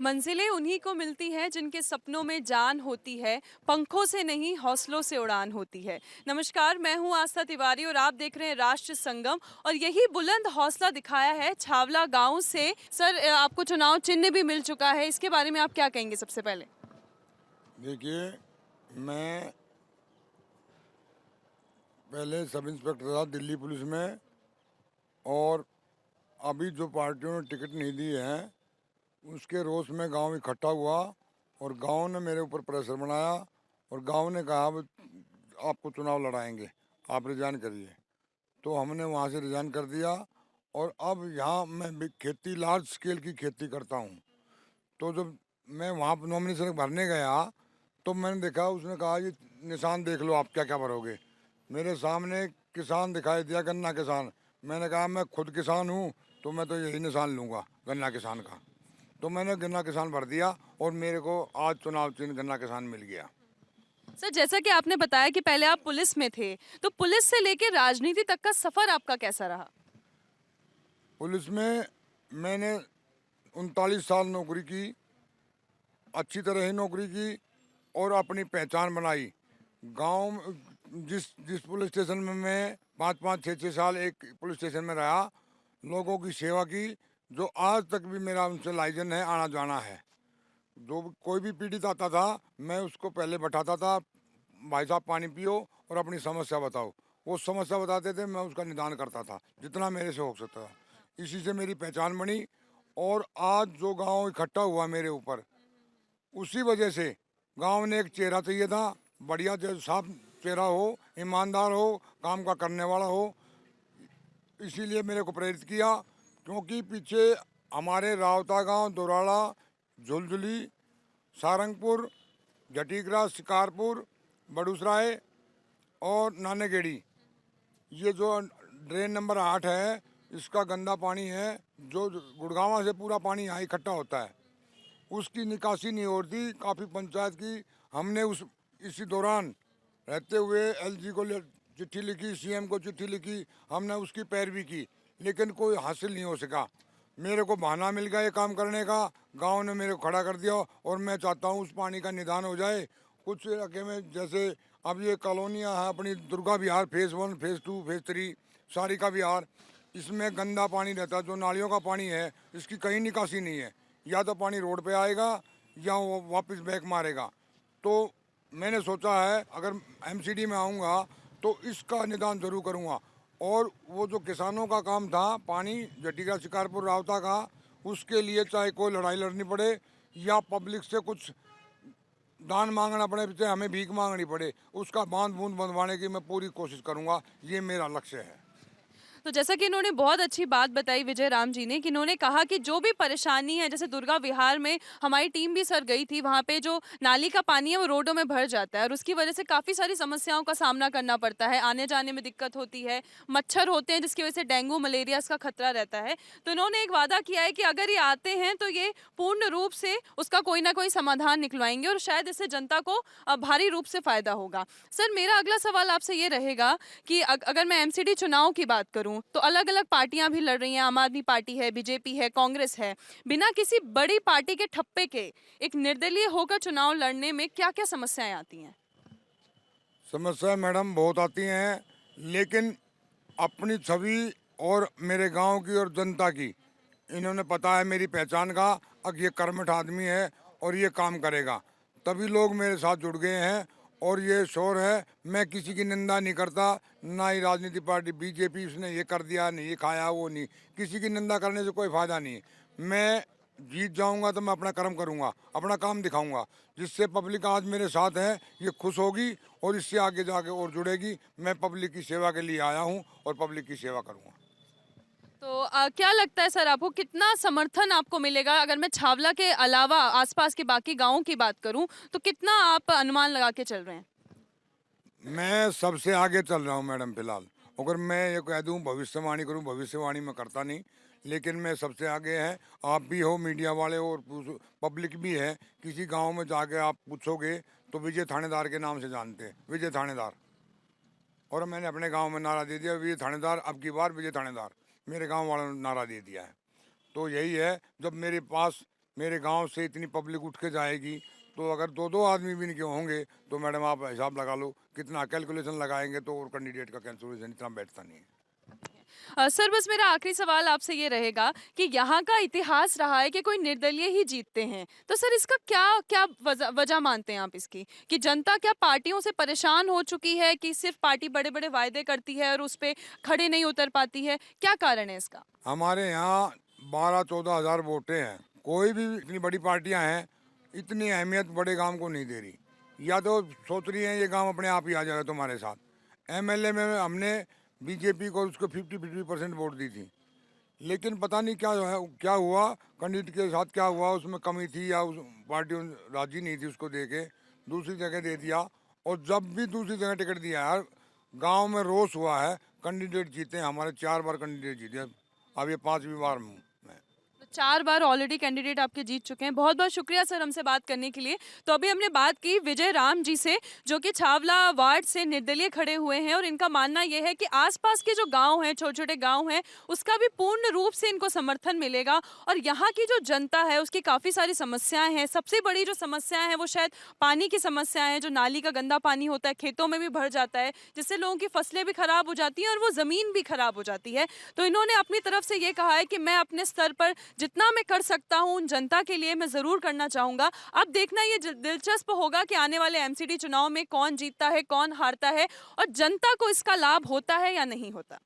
मंजिलें उन्हीं को मिलती हैं जिनके सपनों में जान होती है, पंखों से नहीं हौसलों से उड़ान होती है। नमस्कार, मैं हूँ आस्था तिवारी और आप देख रहे हैं राष्ट्र संगम और यही बुलंद हौसला दिखाया है छावला गांव से। सर, आपको चुनाव चिन्ह भी मिल चुका है, इसके बारे में आप क्या कहेंगे सबसे पहले? देखिए, मैं पहले सब इंस्पेक्टर था दिल्ली पुलिस में। और अभी जो पार्टियों ने टिकट नहीं दी है उसके रोष में गांव इकट्ठा हुआ और गांव ने मेरे ऊपर प्रेशर बनाया और गांव ने कहा "अब आपको चुनाव लड़ाएंगे, आप रिजाइन करिए"। तो हमने वहां से रिजाइन कर दिया और अब यहाँ मैं खेती लार्ज स्केल की खेती करता हूँ। तो जब मैं वहाँ नॉमिनेशन भरने गया तो मैंने देखा, उसने कहा ये निशान देख लो आप क्या क्या भरोगे। मेरे सामने किसान दिखाई दिया, गन्ना किसान। मैंने कहा मैं खुद किसान हूँ तो मैं तो यही निशान लूँगा, गन्ना किसान का। तो मैंने गन्ना किसान भर दिया और मेरे को आज चुनाव चिन्ह गन्ना किसान मिल गया। सर, जैसा कि आपने बताया कि पहले आप पुलिस में थे, तो पुलिस से लेकर राजनीति तक का सफर आपका कैसा रहा? पुलिस में मैंने 39 साल नौकरी की, अच्छी तरह ही नौकरी की और अपनी पहचान बनाई। गांव जिस जिस पुलिस स्टेशन में मैं 5-5 6-6 साल एक पुलिस स्टेशन में रहा, लोगों की सेवा की, जो आज तक भी मेरा उनसे लाइजन है, आना जाना है। जो कोई भी पीड़ित आता था मैं उसको पहले बैठाता था, भाई साहब पानी पियो और अपनी समस्या बताओ। वो समस्या बताते थे, मैं उसका निदान करता था जितना मेरे से हो सकता था। इसी से मेरी पहचान बनी और आज जो गांव इकट्ठा हुआ मेरे ऊपर, उसी वजह से गांव ने एक चेहरा चाहिए था, बढ़िया जो साफ चेहरा हो, ईमानदार हो, काम का करने वाला हो। इसीलिए मेरे को प्रेरित किया, क्योंकि पीछे हमारे रावता गांव, दोराड़ा, झुलझुली, सारंगपुर, जटीगरा, शिकारपुर, बड़ूसराय और नानेगेड़ी, ये जो ड्रेन नंबर 8 है, इसका गंदा पानी है जो गुड़गांव से पूरा पानी यहाँ इकट्ठा होता है। उसकी निकासी नहीं हो रही। काफ़ी पंचायत की हमने उस इसी दौरान रहते हुए एलजी को चिट्ठी लिखी, सीएम को चिट्ठी लिखी, हमने उसकी पैरवी की, लेकिन कोई हासिल नहीं हो सका। मेरे को बहाना मिल गया ये काम करने का, गांव ने मेरे को खड़ा कर दिया और मैं चाहता हूँ उस पानी का निदान हो जाए। कुछ इलाके में जैसे अब ये कॉलोनियाँ हैं अपनी, दुर्गा विहार फेज़ 1, फेज़ 2, फेज़ 3, सारिका विहार, इसमें गंदा पानी रहता है। जो नालियों का पानी है इसकी कहीं निकासी नहीं है, या तो पानी रोड पे आएगा या वो वापस बैक मारेगा। तो मैंने सोचा है अगर एमसीडी में आऊँगा तो इसका निदान जरूर करूँगा। और वो जो किसानों का काम था पानी जटीका शिकारपुर रावता का, उसके लिए चाहे कोई लड़ाई लड़नी पड़े या पब्लिक से कुछ दान मांगना पड़े, चाहे हमें भीख मांगनी पड़े, उसका बांध बूंद बंधवाने की मैं पूरी कोशिश करूँगा। ये मेरा लक्ष्य है। तो जैसा कि इन्होंने बहुत अच्छी बात बताई विजय राम जी ने, कि इन्होंने कहा कि जो भी परेशानी है, जैसे दुर्गा विहार में हमारी टीम भी सर गई थी, वहाँ पे जो नाली का पानी है वो रोडों में भर जाता है और उसकी वजह से काफ़ी सारी समस्याओं का सामना करना पड़ता है, आने जाने में दिक्कत होती है, मच्छर होते हैं जिसकी वजह से डेंगू मलेरिया का खतरा रहता है। तो इन्होंने एक वादा किया है कि अगर ये आते हैं तो ये पूर्ण रूप से उसका कोई ना कोई समाधान निकलवाएंगे और शायद इससे जनता को भारी रूप से फायदा होगा। सर, मेरा अगला सवाल आपसे ये रहेगा कि अगर मैं एमसीडी चुनाव की बात करूं तो अलग अलग पार्टियां भी लड़ रही हैं, आम आदमी पार्टी है, बीजेपी है, कांग्रेस है। बिना किसी बड़ी पार्टी के ठप्पे के एक निर्दलीय होकर चुनाव लड़ने में क्या क्या समस्याएं आती हैं? समस्या मैडम बहुत आती हैं, लेकिन अपनी छवि और मेरे गांव की और जनता की इन्होंने पता है मेरी पहचान का। अब ये कर्मठ आदमी है और ये काम करेगा, तभी लोग मेरे साथ जुड़ गए हैं। और ये शोर है, मैं किसी की निंदा नहीं करता, ना ही राजनीतिक पार्टी बीजेपी उसने ये कर दिया, नहीं ये खाया वो नहीं। किसी की निंदा करने से कोई फायदा नहीं है। मैं जीत जाऊंगा तो मैं अपना कर्म करूंगा, अपना काम दिखाऊंगा, जिससे पब्लिक आज मेरे साथ है ये खुश होगी और इससे आगे जाके और जुड़ेगी। मैं पब्लिक की सेवा के लिए आया हूँ और पब्लिक की सेवा करूँगा। तो क्या लगता है सर, आपको कितना समर्थन आपको मिलेगा? अगर मैं छावला के अलावा आसपास के बाकी गांवों की बात करूं तो कितना आप अनुमान लगा के चल रहे हैं? मैं सबसे आगे चल रहा हूँ मैडम फिलहाल। अगर मैं ये कह दूँ भविष्यवाणी करूँ, भविष्यवाणी मैं करता नहीं, लेकिन मैं सबसे आगे है। आप भी हो मीडिया वाले और पब्लिक भी है, किसी गांव में जाके आप पूछोगे तो विजय थानेदार के नाम से जानते हैं, विजय थानेदार। और मैंने अपने गांव में नारा दे दिया, विजय थानेदार, अब की बार विजय थानेदार, मेरे गांव वालों ने नारा दे दिया है। तो यही है, जब मेरे पास मेरे गांव से इतनी पब्लिक उठ के जाएगी, तो अगर दो दो आदमी भी नहीं होंगे तो मैडम आप हिसाब लगा लो कितना कैलकुलेशन लगाएंगे, तो और कैंडिडेट का कैलकुलेशन इतना बैठता नहीं है। सर बस मेरा आखिरी सवाल आपसे ये रहेगा कि यहाँ का इतिहास रहा है कि कोई निर्दलीय ही जीतते हैं, तो सर इसका क्या क्या वजह मानते हैं आप इसकी, कि जनता क्या पार्टियों से परेशान हो चुकी है कि सिर्फ पार्टी बड़े बड़े वायदे करती है और उस पे खड़े नहीं उतर पाती है, क्या कारण है इसका? हमारे यहाँ 12-14 हज़ार वोटें हैं, कोई भी इतनी बड़ी पार्टियां हैं इतनी अहमियत बड़े गांव को नहीं दे रही, या तो सोच रही हैं ये गांव अपने आप ही आ जाएगा तुम्हारे साथ। एमएलए में हमने बीजेपी को उसको 50-50% वोट दी थी, लेकिन पता नहीं क्या है, क्या हुआ कैंडिडेट के साथ, क्या हुआ उसमें कमी थी या उस पार्टी राजी नहीं थी उसको दे के दूसरी जगह दे दिया। और जब भी दूसरी जगह टिकट दिया यार, गांव में रोष हुआ है, कैंडिडेट जीते हमारे 4 बार कैंडिडेट जीते, अब ये 5वीं बार मैं। 4 बार ऑलरेडी कैंडिडेट आपके जीत चुके हैं। बहुत बहुत शुक्रिया सर हमसे बात करने के लिए। तो अभी हमने बात की विजय राम जी से, जो कि छावला वार्ड से निर्दलीय खड़े हुए हैं, और इनका मानना यह है कि आसपास के जो गांव हैं, छोटे छोटे गांव हैं, उसका भी पूर्ण रूप से इनको समर्थन मिलेगा। और यहाँ की जो जनता है उसकी काफ़ी सारी समस्याएं हैं। सबसे बड़ी जो समस्याएं हैं वो शायद पानी की समस्याएं हैं। जो नाली का गंदा पानी होता है खेतों में भी भर जाता है, जिससे लोगों की फसलें भी खराब हो जाती हैं और वो ज़मीन भी खराब हो जाती है। तो इन्होंने अपनी तरफ से ये कहा है कि मैं अपने स्तर पर जितना मैं कर सकता हूं उन जनता के लिए मैं जरूर करना चाहूंगा। अब देखना ये दिलचस्प होगा कि आने वाले एमसीडी चुनाव में कौन जीतता है, कौन हारता है, और जनता को इसका लाभ होता है या नहीं होता।